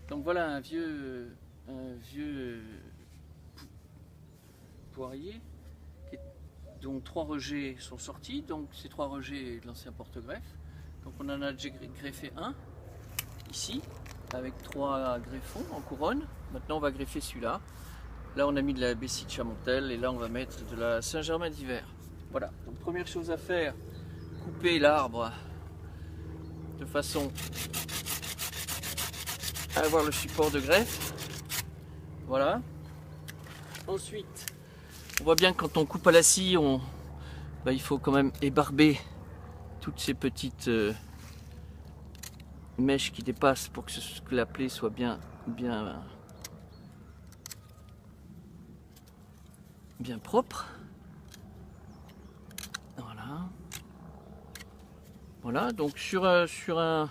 Donc voilà un vieux poirier dont 3 rejets sont sortis. Donc ces 3 rejets de l'ancien porte-greffe. Donc on en a déjà greffé un ici avec 3 greffons en couronne. Maintenant on va greffer celui-là. Là on a mis de la Bessie de Chamontel et là on va mettre de la Saint-Germain d'hiver. Voilà, donc première chose à faire, couper l'arbre de façon à avoir le support de greffe. Voilà. Ensuite, on voit bien que quand on coupe à la scie, il faut quand même ébarber toutes ces petites mèches qui dépassent pour que la plaie soit bien propre. Voilà. Voilà, donc sur un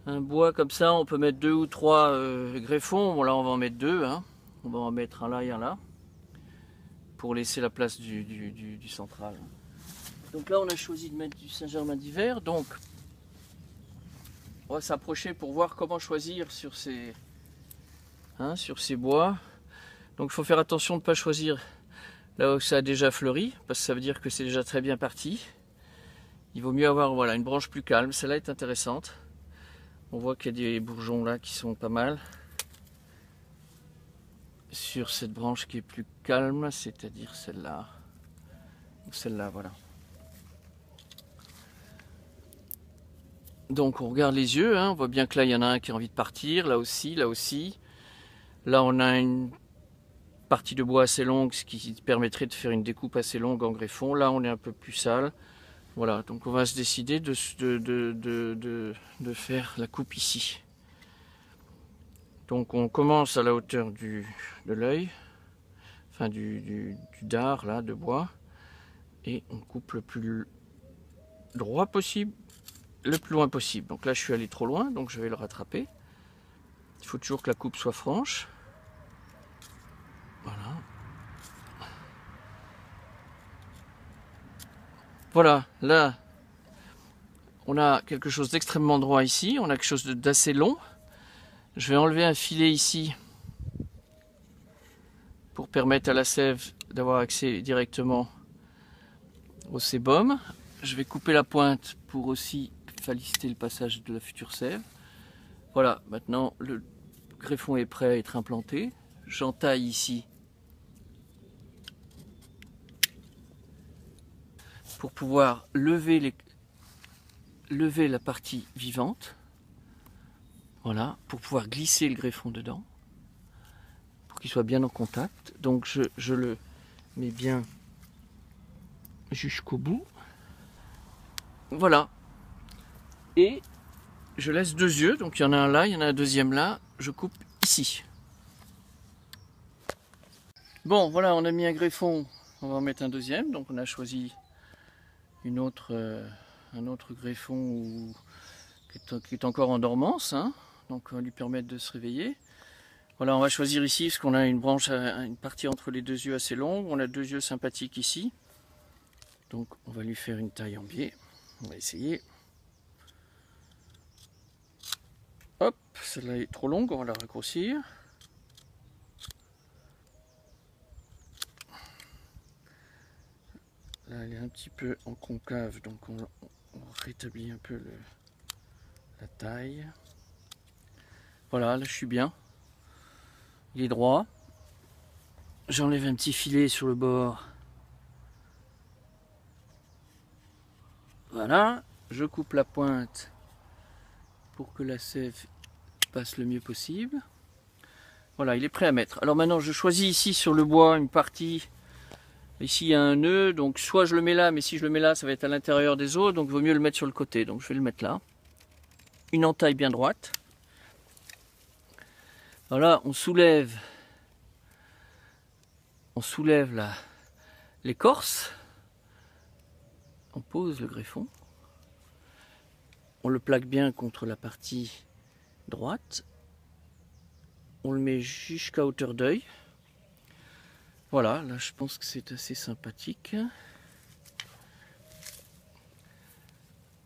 bois comme ça, on peut mettre 2 ou 3 greffons. Bon là on va en mettre 2, hein. On va en mettre un là et un là, pour laisser la place du central. Donc là on a choisi de mettre du Saint-Germain d'hiver, donc on va s'approcher pour voir comment choisir sur ces bois. Donc il faut faire attention de ne pas choisir là où ça a déjà fleuri, parce que ça veut dire que c'est déjà très bien parti. Il vaut mieux avoir une branche plus calme. Celle-là est intéressante. On voit qu'il y a des bourgeons là qui sont pas mal. Sur cette branche qui est plus calme, c'est-à-dire celle-là. Ou celle-là, voilà. Donc on regarde les yeux, hein. On voit bien que là il y en a un qui a envie de partir, là aussi, là aussi. Là on a une partie de bois assez longue, ce qui permettrait de faire une découpe assez longue en greffon. Là on est un peu plus sale. Voilà, donc on va se décider de faire la coupe ici. Donc on commence à la hauteur de l'œil, enfin du dard là, de bois, et on coupe le plus droit possible, le plus loin possible. Donc là je suis allé trop loin, donc je vais le rattraper. Il faut toujours que la coupe soit franche. Voilà. Voilà, là on a quelque chose d'extrêmement droit ici, on a quelque chose d'assez long. Je vais enlever un filet ici pour permettre à la sève d'avoir accès directement au sébum. Je vais couper la pointe pour aussi faciliter le passage de la future sève. Voilà, maintenant le greffon est prêt à être implanté. J'entaille ici pour pouvoir lever la partie vivante. Voilà, pour pouvoir glisser le greffon dedans, pour qu'il soit bien en contact. Donc je le mets bien jusqu'au bout. Voilà. Et je laisse 2 yeux, donc il y en a un là, il y en a un deuxième là. Je coupe ici. Bon, voilà, on a mis un greffon, on va en mettre un deuxième. Donc on a choisi un autre greffon qui est encore en dormance, hein. Donc on va lui permettre de se réveiller. Voilà, on va choisir ici parce qu'on a une branche, une partie entre les 2 yeux assez longue. On a 2 yeux sympathiques ici. Donc on va lui faire une taille en biais. On va essayer. Hop, celle-là est trop longue, on va la raccourcir. Là elle est un petit peu en concave, donc on rétablit un peu la taille. Voilà, là je suis bien. Il est droit. J'enlève un petit filet sur le bord. Voilà, je coupe la pointe pour que la sève passe le mieux possible. Voilà, il est prêt à mettre. Alors maintenant je choisis ici sur le bois une partie. Ici il y a un nœud, donc soit je le mets là, mais si je le mets là ça va être à l'intérieur des os, donc il vaut mieux le mettre sur le côté. Donc je vais le mettre là. Une entaille bien droite. Voilà, on soulève l'écorce. On pose le greffon. On le plaque bien contre la partie droite. On le met jusqu'à hauteur d'œil. Voilà, là je pense que c'est assez sympathique.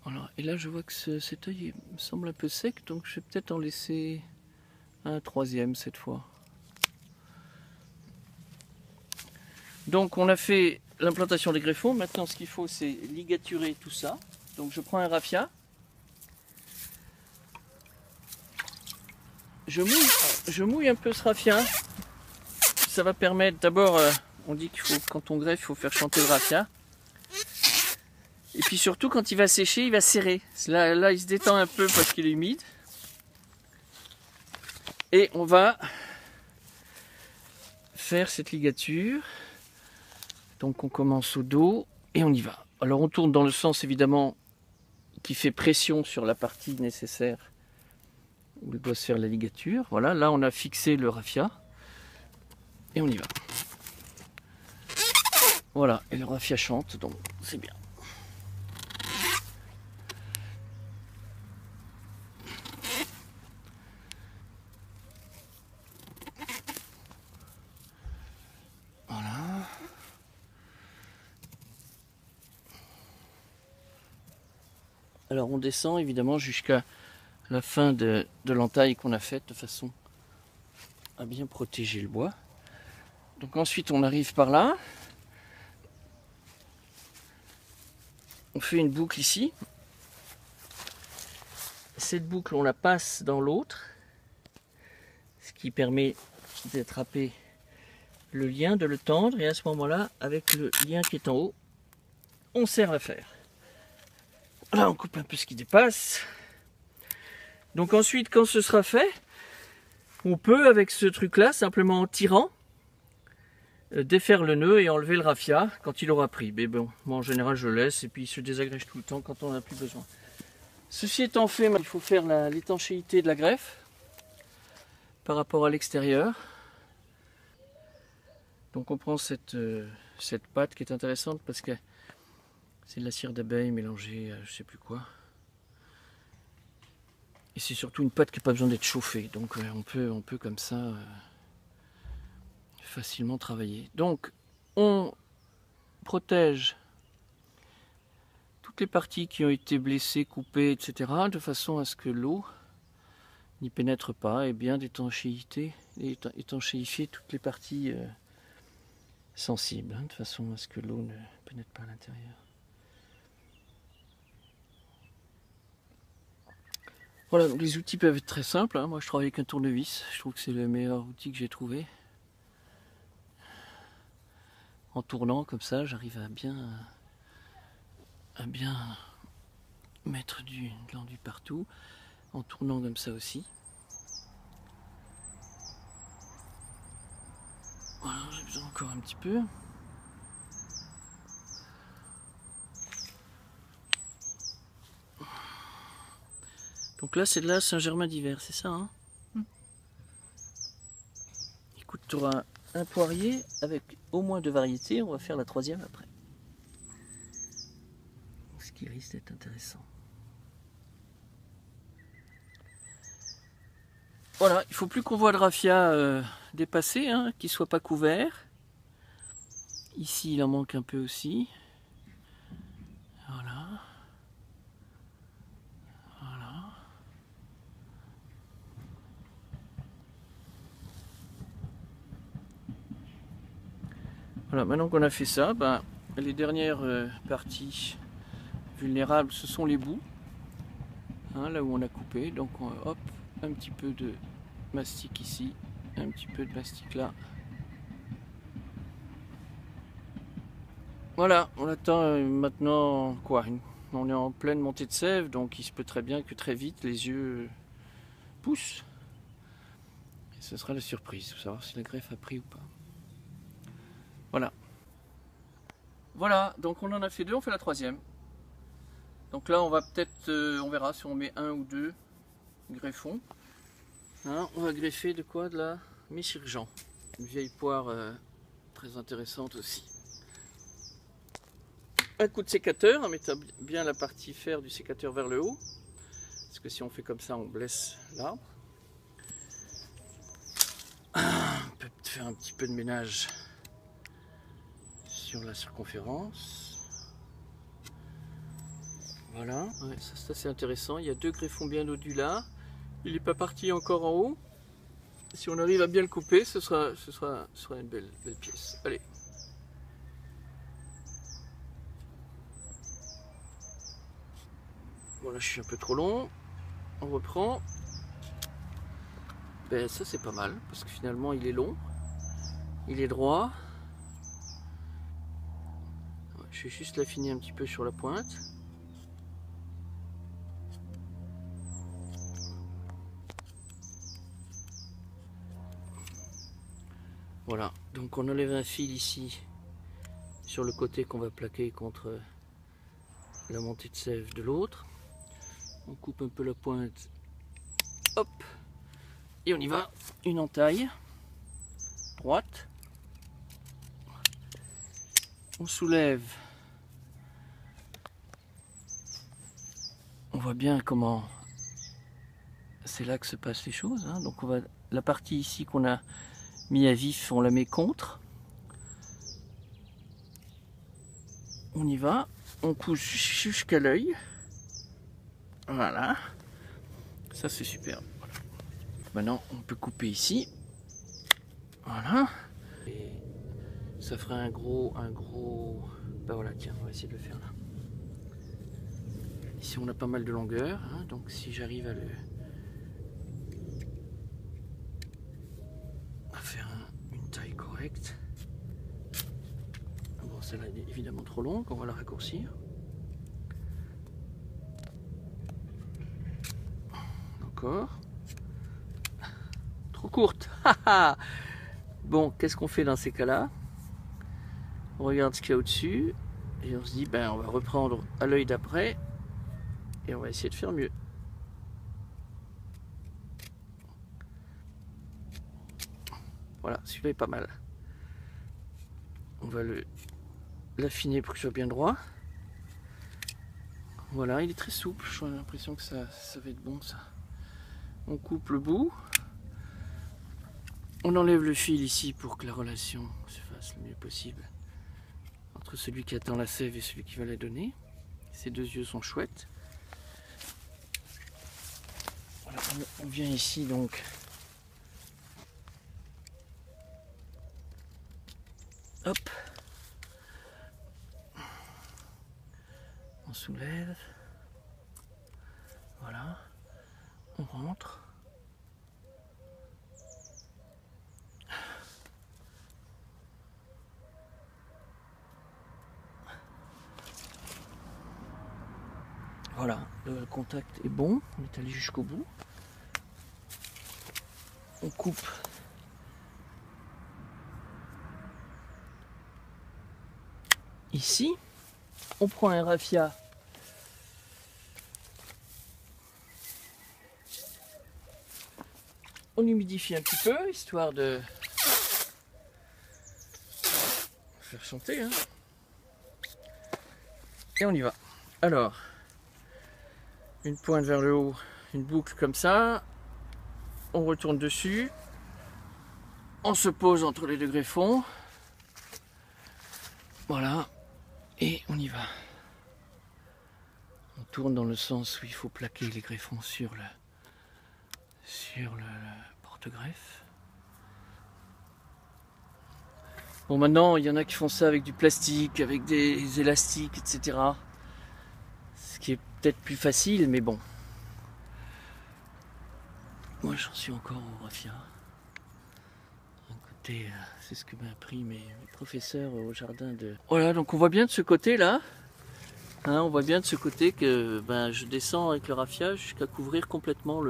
Voilà, et là je vois que cet œil me semble un peu sec, donc je vais peut-être en laisser un troisième cette fois. Donc on a fait l'implantation des greffons. Maintenant ce qu'il faut c'est ligaturer tout ça. Donc je prends un raffia. Je mouille un peu ce raffia. Ça va permettre d'abord, on dit qu'il faut, quand on greffe, il faut faire chanter le raffia. Et puis surtout quand il va sécher, il va serrer. Là il se détend un peu parce qu'il est humide. Et on va faire cette ligature. Donc on commence au dos et on y va. Alors on tourne dans le sens évidemment qui fait pression sur la partie nécessaire où il doit se faire la ligature. Voilà, là on a fixé le raffia et on y va. Voilà, et le raffia chante, donc c'est bien. Voilà. Alors on descend évidemment jusqu'à la fin de l'entaille qu'on a faite de façon à bien protéger le bois. Donc ensuite on arrive par là. On fait une boucle ici. Cette boucle on la passe dans l'autre, ce qui permet d'attraper le lien, de le tendre, et à ce moment-là, avec le lien qui est en haut, on serre la fer. Là on coupe un peu ce qui dépasse. Donc ensuite quand ce sera fait, on peut avec ce truc là, simplement en tirant, défaire le nœud et enlever le raffia quand il aura pris. Mais bon, moi en général je laisse et puis il se désagrège tout le temps quand on n'a plus besoin. Ceci étant fait, il faut faire l'étanchéité de la greffe par rapport à l'extérieur. Donc on prend cette pâte qui est intéressante parce que c'est de la cire d'abeille mélangée à je sais plus quoi. Et c'est surtout une pâte qui n'a pas besoin d'être chauffée. Donc on peut comme ça facilement travailler. Donc on protège toutes les parties qui ont été blessées, coupées, etc. de façon à ce que l'eau n'y pénètre pas et bien d'étanchéifier toutes les parties sensibles, de façon à ce que l'eau ne pénètre pas à l'intérieur. Voilà, donc les outils peuvent être très simples. Moi je travaille avec un tournevis, je trouve que c'est le meilleur outil que j'ai trouvé. En tournant comme ça, j'arrive à bien mettre de l'enduit partout. En tournant comme ça aussi. Voilà, j'ai besoin encore un petit peu. Donc là c'est de la Saint-Germain d'hiver, c'est ça hein? Écoute, tu auras un poirier avec au moins 2 variétés, on va faire la 3e après. Ce qui risque d'être intéressant. Voilà, il ne faut plus qu'on voit le raffia dépasser, hein, qu'il ne soit pas couvert. Ici il en manque un peu aussi. Voilà. Voilà. Voilà, maintenant qu'on a fait ça, les dernières parties vulnérables, ce sont les bouts, hein, là où on a coupé. Donc hop, un petit peu de mastic ici, un petit peu de mastic là. Voilà, on attend maintenant quoi? On est en pleine montée de sève, donc il se peut très bien que très vite les yeux poussent. Et ce sera la surprise, pour savoir si la greffe a pris ou pas. Voilà. Voilà, donc on en a fait 2, on fait la 3e. Donc là on va peut-être, on verra si on met 1 ou 2 greffons. Hein, on va greffer de quoi? De la Mechirjan, une vieille poire très intéressante aussi. Un coup de sécateur en mettant bien la partie fer du sécateur vers le haut, parce que si on fait comme ça on blesse l'arbre. On peut faire un petit peu de ménage sur la circonférence. Voilà, ouais, ça c'est intéressant. Il y a 2 greffons bien au-dessus là. Il n'est pas parti encore en haut. Si on arrive à bien le couper, ce sera une belle pièce. Allez. Voilà, je suis un peu trop long. On reprend. Ben, ça c'est pas mal, parce que finalement il est long. Il est droit. Je vais juste l'affiner un petit peu sur la pointe. Voilà, donc on enlève un fil ici sur le côté qu'on va plaquer contre la montée de sève de l'autre. On coupe un peu la pointe, hop, et on y va. Une entaille droite. On soulève. On voit bien comment c'est là que se passent les choses, hein. Donc on va, la partie ici qu'on a mis à vif, on la met contre. On y va, on pousse jusqu'à l'œil. Voilà, ça c'est super. Voilà. Maintenant on peut couper ici. Voilà. Et ça ferait un gros. Ben voilà, tiens, on va essayer de le faire là. Ici on a pas mal de longueur, hein, donc si j'arrive à faire une taille correcte. Bon, celle-là est évidemment trop longue, on va la raccourcir. Encore. Trop courte. Bon, qu'est-ce qu'on fait dans ces cas-là? On regarde ce qu'il y a au-dessus et on se dit, ben on va reprendre à l'œil d'après et on va essayer de faire mieux. Voilà, celui-là est pas mal. On va l'affiner pour qu'il soit bien droit. Voilà, il est très souple, j'ai l'impression que ça va être bon ça. On coupe le bout. On enlève le fil ici pour que la relation se fasse le mieux possible entre celui qui attend la sève et celui qui va la donner. Ces deux yeux sont chouettes. Voilà, on vient ici donc. Hop. On soulève. Voilà. On rentre. Voilà, le contact est bon, on est allé jusqu'au bout. On coupe ici. On prend un raffia. On humidifie un petit peu, histoire de faire chanter, hein. Et on y va. Alors, une pointe vers le haut, une boucle comme ça. On retourne dessus. On se pose entre les deux greffons. Voilà. Et on y va. On tourne dans le sens où il faut plaquer les greffons sur le porte-greffe. Bon, maintenant, il y en a qui font ça avec du plastique, avec des élastiques, etc. Ce qui est peut-être plus facile, mais bon. Moi, j'en suis encore au raffia. D'un côté, c'est ce que m'a appris mes professeurs au jardin de... Voilà, donc on voit bien de ce côté-là. Hein, on voit bien de ce côté que ben, je descends avec le raffia jusqu'à couvrir complètement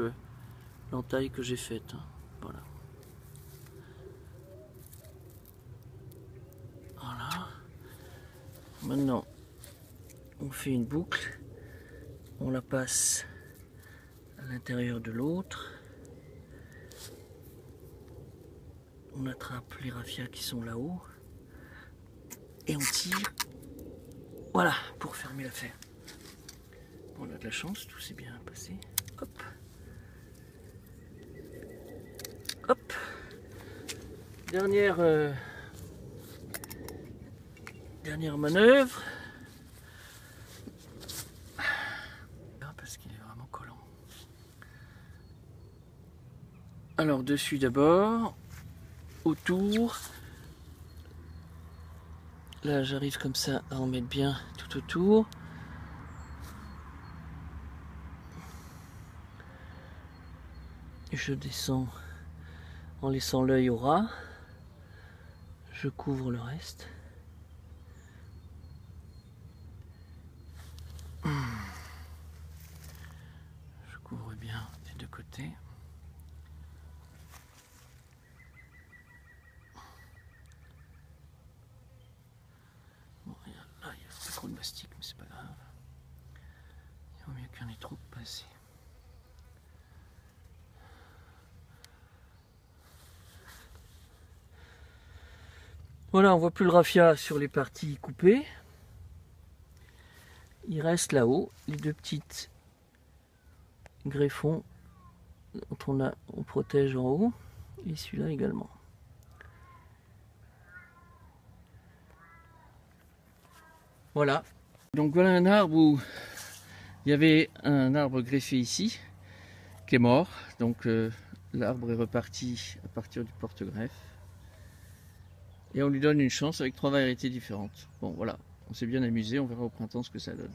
l'entaille que j'ai faite. Hein. Voilà. Voilà. Maintenant, on fait une boucle. On la passe à l'intérieur de l'autre. On attrape les raffias qui sont là-haut. Et on tire. Voilà, pour fermer l'affaire. On a de la chance, tout s'est bien passé. Hop. Hop. Dernière manœuvre. Parce qu'il est vraiment collant. Alors dessus d'abord, autour. Là j'arrive comme ça à en mettre bien tout autour. Je descends en laissant l'œil au ras. Je couvre le reste. Je couvre bien des deux côtés. Bon, là, il y a un peu trop de mastic, mais c'est pas grave. Il vaut mieux qu'il y en ait trop passé. Voilà, on voit plus le raffia sur les parties coupées. Il reste là-haut les deux petites greffons dont on protège en haut, et celui-là également. Voilà. Donc voilà un arbre où il y avait un arbre greffé ici, qui est mort. Donc l'arbre est reparti à partir du porte-greffe. Et on lui donne une chance avec 3 variétés différentes. Bon voilà, on s'est bien amusé, on verra au printemps ce que ça donne.